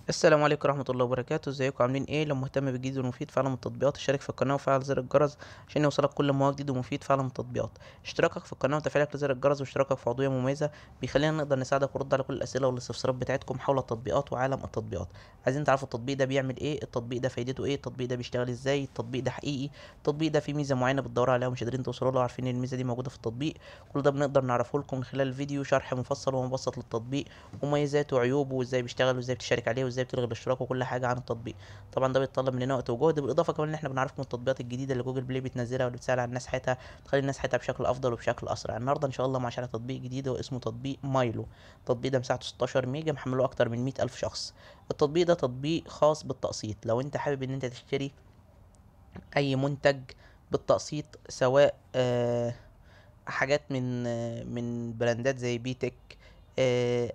السلام عليكم ورحمة الله وبركاته. ازيكم عاملين ايه؟ لو مهتم بالجديد والمفيد في عالم التطبيقات اشترك في القناة وفعل زر الجرس عشان يوصلك كل ما هو جديد ومفيد في عالم التطبيقات. اشتراكك في القناة وتفعيلك لزر الجرس واشتراكك في عضوية مميزة بيخلينا نقدر نساعدك ونرد على كل الأسئلة والاستفسارات بتاعتكم حول التطبيقات وعالم التطبيقات. عايزين تعرفوا التطبيق ده بيعمل ايه؟ التطبيق ده فايدته ايه؟ التطبيق ده بيشتغل ازاي؟ التطبيق ده حقيقي؟ التطبيق ده فيه ميزة معينة بتدوروا عليها ومش قادرين توصلوا له، عارفين ان الميزة دي موجودة في التطبيق؟ كل ده بنقدر نعرفه لكم من خلال الفيديو، شرح مفصل ومبسط للتطبيق ومميزاته وعيوبه وازاي بيشتغل وازاي بتشارك عليه وازاي بتلغي الاشتراك وكل حاجه عن التطبيق. طبعا ده بيتطلب مننا وقت وجهد، بالاضافه كمان ان احنا بنعرفكم التطبيقات الجديده اللي جوجل بلاي بتنزلها واللي بتسهل على الناس حياتها، بتخلي الناس حياتها بشكل افضل وبشكل اسرع. النهارده ان شاء الله مع شرح تطبيق جديد واسمه تطبيق مايلو. التطبيق ده مساحته 16 ميجا، محمله اكتر من 100 الف شخص. التطبيق ده تطبيق خاص بالتقسيط. لو انت حابب ان انت تشتري اي منتج بالتقسيط، سواء حاجات من براندات زي بيتك،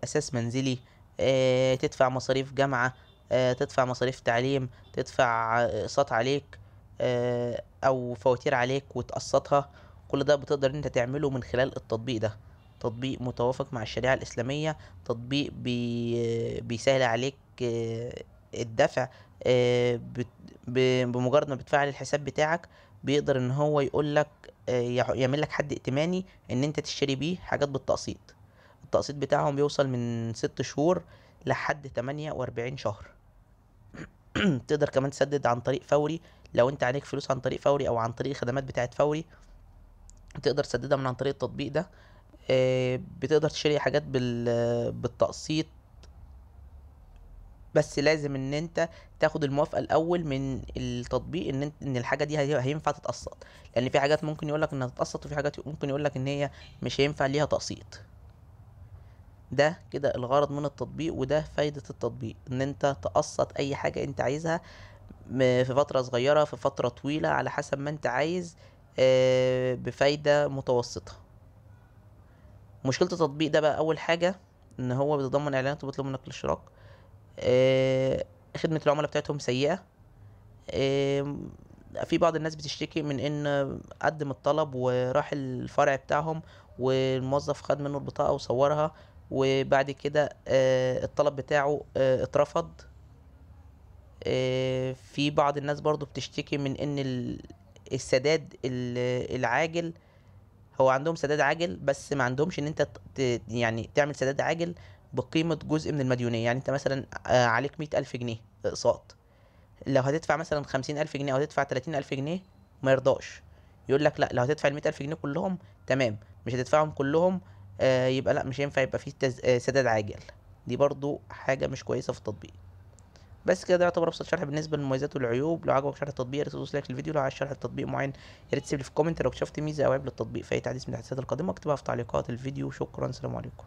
اساس منزلي، تدفع مصاريف جامعة، تدفع مصاريف تعليم، تدفع اقساط عليك، او فواتير عليك وتقسطها. كل ده بتقدر انت تعمله من خلال التطبيق ده. تطبيق متوافق مع الشريعة الإسلامية، تطبيق بيسهل عليك الدفع. بمجرد ما بتفعل الحساب بتاعك بيقدر ان هو يقول لك، يعمل لك حد ائتماني ان انت تشتري بيه حاجات بالتقسيط. التقسيط بتاعهم بيوصل من 6 شهور لحد 48 شهر. تقدر كمان تسدد عن طريق فوري. لو انت عليك فلوس عن طريق فوري او عن طريق الخدمات بتاعت فوري تقدر تسددها من عن طريق التطبيق ده. بتقدر تشتري حاجات بالتقسيط، بس لازم ان انت تاخد الموافقه الاول من التطبيق ان الحاجه دي هينفع تتقسط، لان في حاجات ممكن يقولك انها تتقسط وفي حاجات ممكن يقولك ان هي مش هينفع ليها تقسيط. ده كده الغرض من التطبيق، وده فايدة التطبيق، ان انت تقسط اي حاجة انت عايزها في فترة صغيرة في فترة طويلة على حسب ما انت عايز، بفايدة متوسطة. مشكلة التطبيق ده بقى اول حاجة ان هو بيتضمن اعلانات وبيطلب منك الاشتراك. آه، خدمة العملاء بتاعتهم سيئة. في بعض الناس بتشتكي من ان قدم الطلب وراح الفرع بتاعهم والموظف خد منه البطاقة وصورها، وبعد كده الطلب بتاعه اترفض. في بعض الناس برضو بتشتكي من ان السداد العاجل. هو عندهم سداد عاجل بس ما عندهمش ان انت يعني تعمل سداد عاجل بقيمة جزء من المديونية. يعني انت مثلا عليك 100 ألف جنيه اقساط، لو هتدفع مثلا 50 ألف جنيه أو هتدفع 30 ألف جنيه ما يرضاش. يقول لك لا، لو هتدفع ال100 ألف جنيه كلهم تمام، مش هتدفعهم كلهم يبقى لا، مش هينفع يبقى فيه سداد عاجل. دي برضو حاجة مش كويسة في التطبيق. بس كده ده يعتبر ابسط شرح بالنسبه للمميزات والعيوب. لو عجبك شرح التطبيق يا ريت تدوس لايك للفيديو. لو عايز شرح التطبيق معين يا ريت تسيب لي في كومنت. لو اكتشفت ميزه او عيب للتطبيق في اي تحديث من التحديثات القادمه اكتبها في تعليقات الفيديو. شكرا، سلام عليكم.